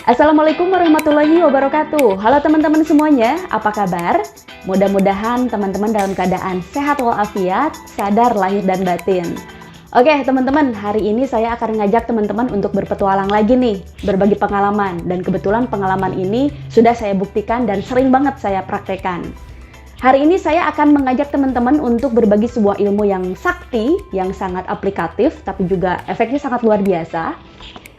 Assalamualaikum warahmatullahi wabarakatuh. Halo teman-teman semuanya, apa kabar? Mudah-mudahan teman-teman dalam keadaan sehat walafiat, sadar lahir dan batin. Oke teman-teman, hari ini saya akan ngajak teman-teman untuk berpetualang lagi nih, berbagi pengalaman. Dan kebetulan pengalaman ini sudah saya buktikan dan sering banget saya praktekkan. Hari ini saya akan mengajak teman-teman untuk berbagi sebuah ilmu yang sakti, yang sangat aplikatif, tapi juga efeknya sangat luar biasa,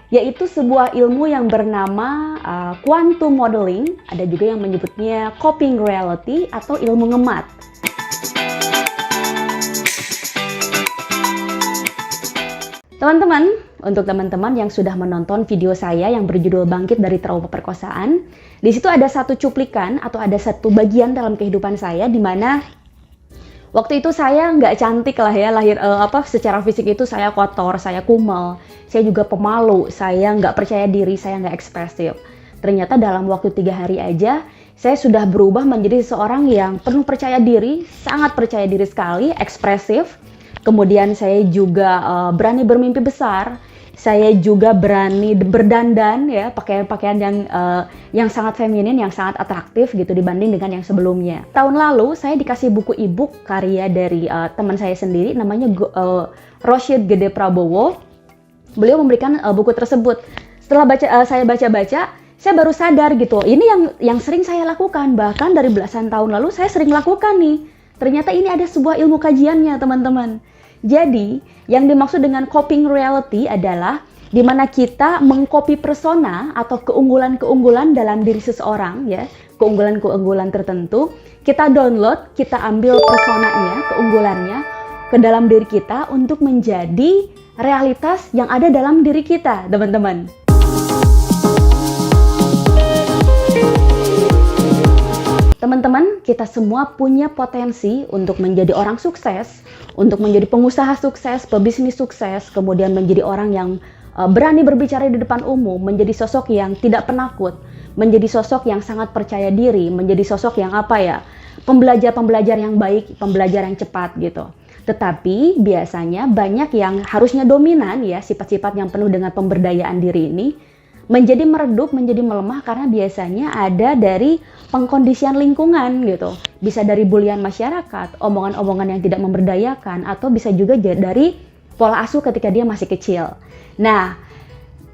yaitu sebuah ilmu yang bernama quantum modeling, ada juga yang menyebutnya coping reality atau ilmu ngemat. Teman-teman, untuk teman-teman yang sudah menonton video saya yang berjudul Bangkit dari Trauma Perkosaan, di situ ada satu cuplikan atau ada satu bagian dalam kehidupan saya di mana waktu itu saya nggak cantik lah ya, secara fisik itu saya kotor, saya kumel, saya juga pemalu, saya nggak percaya diri, saya nggak ekspresif. Ternyata dalam waktu 3 hari aja, saya sudah berubah menjadi seseorang yang penuh percaya diri, sangat percaya diri sekali, ekspresif. Kemudian saya juga berani bermimpi besar, saya juga berani berdandan ya, pakaian-pakaian yang sangat feminin, yang sangat atraktif gitu dibanding dengan yang sebelumnya. Tahun lalu saya dikasih buku e-book karya dari teman saya sendiri, namanya Roshid Gede Prabowo. Beliau memberikan buku tersebut. Setelah saya baca-baca, saya baru sadar gitu, ini yang sering saya lakukan, bahkan dari belasan tahun lalu saya sering lakukan nih. Ternyata ini ada sebuah ilmu kajiannya teman-teman. Jadi, yang dimaksud dengan coping reality adalah di mana kita mengcopy persona atau keunggulan-keunggulan dalam diri seseorang ya, keunggulan-keunggulan tertentu, kita download, kita ambil personanya, keunggulannya ke dalam diri kita untuk menjadi realitas yang ada dalam diri kita, teman-teman. Teman-teman, kita semua punya potensi untuk menjadi orang sukses, untuk menjadi pengusaha sukses, pebisnis sukses, kemudian menjadi orang yang berani berbicara di depan umum, menjadi sosok yang tidak penakut, menjadi sosok yang sangat percaya diri, menjadi sosok yang pembelajar yang baik, pembelajar yang cepat gitu. Tetapi biasanya banyak yang harusnya dominan ya, sifat-sifat yang penuh dengan pemberdayaan diri ini, menjadi meredup, menjadi melemah karena biasanya ada dari pengkondisian lingkungan gitu. Bisa dari bulian masyarakat, omongan-omongan yang tidak memberdayakan, atau bisa juga dari pola asuh ketika dia masih kecil. Nah,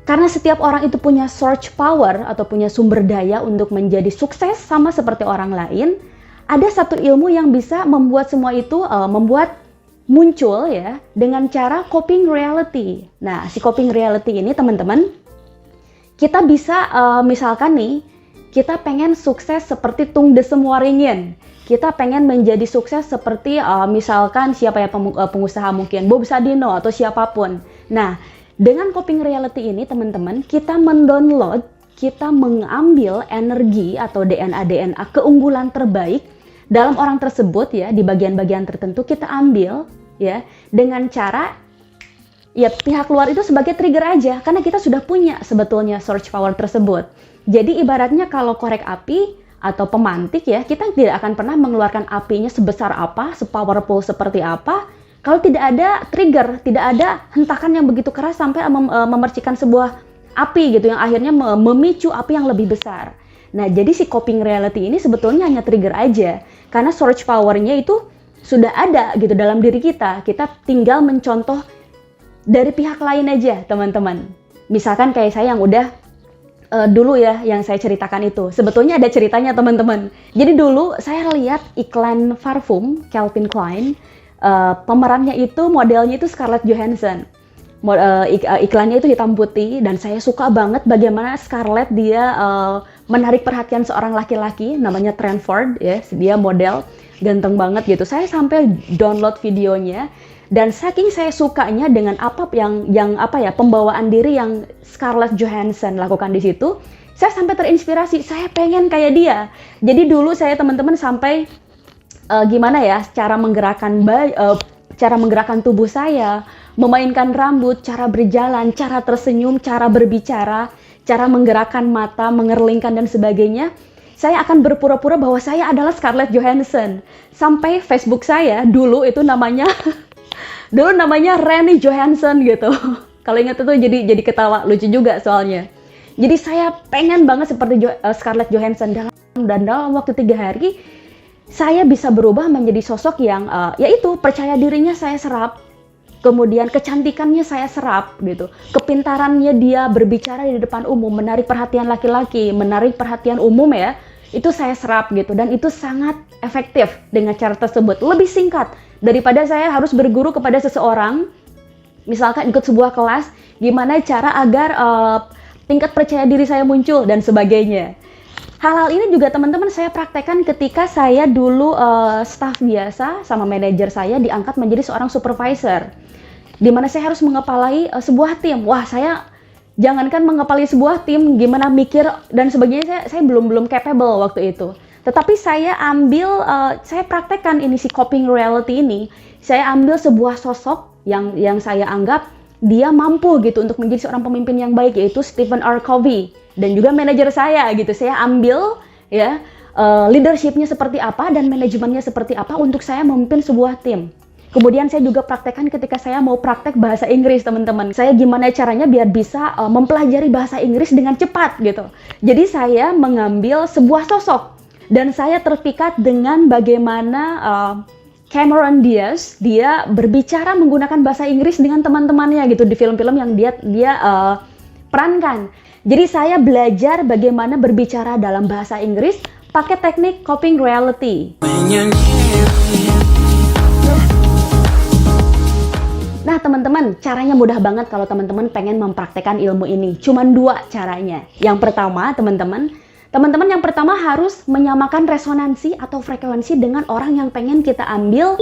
karena setiap orang itu punya search power atau punya sumber daya untuk menjadi sukses sama seperti orang lain, ada satu ilmu yang bisa membuat semua itu membuat muncul ya dengan cara coping reality. Nah, si coping reality ini teman-teman, kita bisa misalkan nih, kita pengen sukses seperti Tung Desem Waringin. Kita pengen menjadi sukses seperti misalkan siapa ya pengusaha mungkin, Bob Sadino atau siapapun. Nah, dengan coping reality ini teman-teman, kita mendownload, kita mengambil energi atau DNA keunggulan terbaik dalam orang tersebut ya, di bagian-bagian tertentu kita ambil ya dengan cara ya pihak luar itu sebagai trigger aja, karena kita sudah punya sebetulnya search power tersebut. Jadi ibaratnya kalau korek api atau pemantik ya, kita tidak akan pernah mengeluarkan apinya sebesar apa, sepowerful seperti apa, kalau tidak ada trigger, tidak ada hentakan yang begitu keras sampai memercikan sebuah api gitu, yang akhirnya memicu api yang lebih besar. Nah, jadi si coping reality ini sebetulnya hanya trigger aja, karena search powernya itu sudah ada gitu dalam diri kita. Kita tinggal mencontoh dari pihak lain aja, teman-teman. Misalkan kayak saya yang udah dulu ya, yang saya ceritakan itu. Sebetulnya ada ceritanya, teman-teman. Jadi dulu saya lihat iklan parfum Calvin Klein, pemerannya itu, modelnya itu Scarlett Johansson. Iklannya itu hitam putih, dan saya suka banget bagaimana Scarlett dia menarik perhatian seorang laki-laki, namanya Trent Ford ya, dia model, ganteng banget gitu. Saya sampai download videonya. Dan saking saya sukanya dengan pembawaan diri yang Scarlett Johansson lakukan di situ, saya sampai terinspirasi, saya pengen kayak dia. Jadi dulu saya teman-teman sampai cara menggerakkan tubuh saya, memainkan rambut, cara berjalan, cara tersenyum, cara berbicara, cara menggerakkan mata, mengerlingkan dan sebagainya. Saya akan berpura-pura bahwa saya adalah Scarlett Johansson. Sampai Facebook saya dulu itu namanya Rennie Johansson gitu. Kalau ingat itu jadi ketawa, lucu juga soalnya. Jadi saya pengen banget seperti Scarlett Johansson, dan dalam waktu 3 hari saya bisa berubah menjadi sosok yang yaitu percaya dirinya saya serap, kemudian kecantikannya saya serap gitu, kepintarannya dia berbicara di depan umum, menarik perhatian laki-laki, menarik perhatian umum ya, itu saya serap gitu, dan itu sangat efektif dengan cara tersebut. Lebih singkat daripada saya harus berguru kepada seseorang, misalkan ikut sebuah kelas, gimana cara agar tingkat percaya diri saya muncul dan sebagainya. Hal-hal ini juga teman-teman saya praktekkan ketika saya dulu staff biasa sama manajer saya diangkat menjadi seorang supervisor, di mana saya harus mengepalai sebuah tim. Wah, saya jangankan mengepalai sebuah tim, gimana mikir dan sebagainya, saya belum capable waktu itu. Tetapi saya saya praktekkan ini si coping reality ini. Saya ambil sebuah sosok yang saya anggap dia mampu gitu untuk menjadi seorang pemimpin yang baik, yaitu Stephen R. Covey, dan juga manajer saya gitu. Saya ambil ya leadership-nya seperti apa dan manajemennya seperti apa untuk saya memimpin sebuah tim. Kemudian saya juga praktekkan ketika saya mau praktek bahasa Inggris, teman-teman. Saya gimana caranya biar bisa mempelajari bahasa Inggris dengan cepat gitu. Jadi saya mengambil sebuah sosok dan saya terpikat dengan bagaimana Cameron Diaz, dia berbicara menggunakan bahasa Inggris dengan teman-temannya gitu di film-film yang dia perankan. Jadi saya belajar bagaimana berbicara dalam bahasa Inggris pakai teknik coping reality. Nah teman-teman, caranya mudah banget kalau teman-teman pengen mempraktekkan ilmu ini. Cuman 2 caranya. Yang pertama teman-teman yang pertama harus menyamakan resonansi atau frekuensi dengan orang yang pengen kita ambil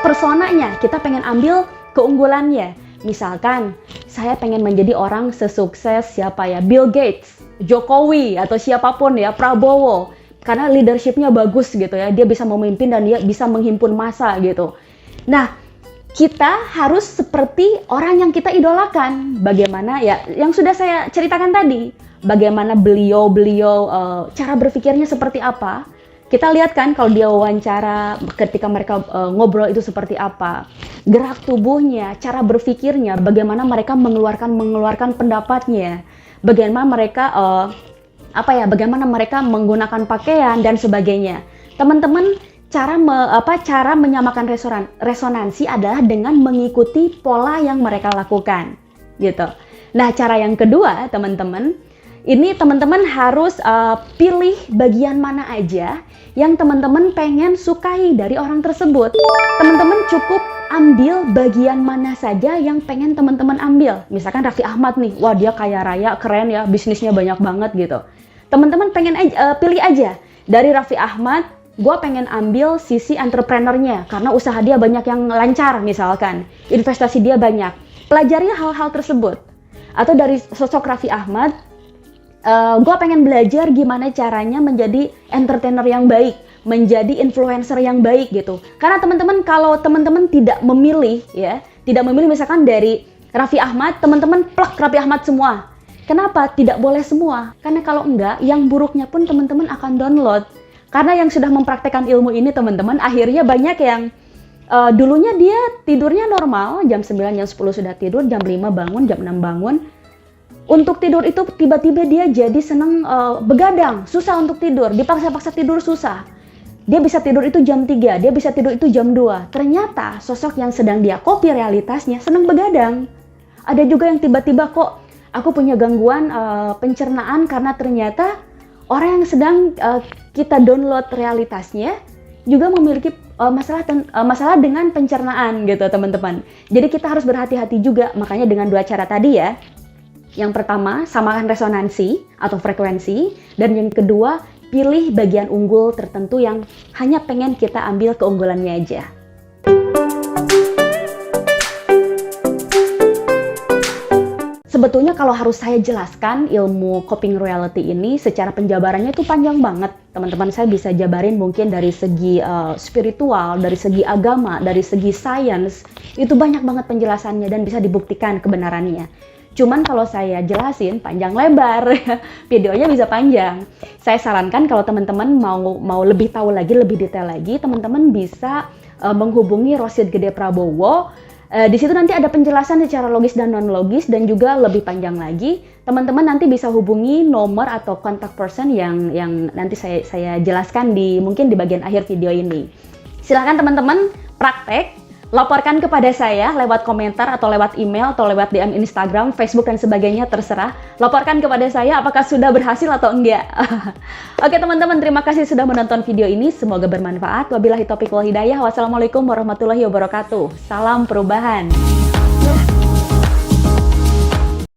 personanya, kita pengen ambil keunggulannya. Misalkan, saya pengen menjadi orang sesukses siapa ya, Bill Gates, Jokowi, atau siapapun ya, Prabowo. Karena leadership-nya bagus gitu ya, dia bisa memimpin dan dia bisa menghimpun massa gitu. Nah, kita harus seperti orang yang kita idolakan. Bagaimana ya, yang sudah saya ceritakan tadi. Bagaimana beliau cara berpikirnya seperti apa. Kita lihat kan kalau dia wawancara, ketika mereka ngobrol itu seperti apa. Gerak tubuhnya, cara berpikirnya, bagaimana mereka mengeluarkan pendapatnya. Bagaimana mereka bagaimana mereka menggunakan pakaian dan sebagainya. Teman-teman, cara menyamakan resonansi adalah dengan mengikuti pola yang mereka lakukan gitu. Nah, cara yang kedua, teman-teman, ini teman-teman harus pilih bagian mana aja yang teman-teman pengen sukai dari orang tersebut. Teman-teman cukup ambil bagian mana saja yang pengen teman-teman ambil. Misalkan Raffi Ahmad nih, wah dia kaya raya, keren ya, bisnisnya banyak banget gitu. Teman-teman pengen pilih aja dari Raffi Ahmad, gue pengen ambil sisi entrepreneurnya karena usaha dia banyak yang lancar misalkan, investasi dia banyak. Pelajari hal-hal tersebut. Atau dari sosok Raffi Ahmad, gue pengen belajar gimana caranya menjadi entertainer yang baik, menjadi influencer yang baik gitu. Karena teman-teman, kalau teman-teman tidak memilih misalkan dari Raffi Ahmad, teman-teman plak Raffi Ahmad semua. Kenapa? Tidak boleh semua. Karena kalau enggak, yang buruknya pun teman-teman akan download. Karena yang sudah mempraktekkan ilmu ini teman-teman, akhirnya banyak yang dulunya dia tidurnya normal, jam 9, jam 10 sudah tidur, jam 5 bangun, jam 6 bangun. Untuk tidur itu tiba-tiba dia jadi seneng begadang, susah untuk tidur, dipaksa-paksa tidur susah. Dia bisa tidur itu jam 3, dia bisa tidur itu jam 2. Ternyata sosok yang sedang dia copy realitasnya seneng begadang. Ada juga yang tiba-tiba kok aku punya gangguan pencernaan karena ternyata orang yang sedang kita download realitasnya juga memiliki masalah dengan pencernaan gitu teman-teman. Jadi kita harus berhati-hati juga, makanya dengan 2 cara tadi ya. Yang pertama, samakan resonansi atau frekuensi. Dan yang kedua, pilih bagian unggul tertentu yang hanya pengen kita ambil keunggulannya aja. Sebetulnya kalau harus saya jelaskan ilmu coping reality ini secara penjabarannya itu panjang banget. Teman-teman, saya bisa jabarin mungkin dari segi spiritual, dari segi agama, dari segi sains. Itu banyak banget penjelasannya dan bisa dibuktikan kebenarannya. Cuman kalau saya jelasin panjang lebar, videonya bisa panjang. Saya sarankan kalau teman-teman mau lebih tahu lagi, lebih detail lagi, teman-teman bisa menghubungi Rosid Gede Prabowo Di situ nanti ada penjelasan secara logis dan non logis dan juga lebih panjang lagi. Teman-teman nanti bisa hubungi nomor atau kontak person yang nanti saya jelaskan mungkin di bagian akhir video ini. Silakan teman-teman praktek, laporkan kepada saya lewat komentar atau lewat email atau lewat DM Instagram, Facebook dan sebagainya, terserah. Laporkan kepada saya apakah sudah berhasil atau enggak. Oke teman-teman, terima kasih sudah menonton video ini. Semoga bermanfaat. Wabillahi taufiq wal hidayah. Wassalamualaikum warahmatullahi wabarakatuh. Salam perubahan.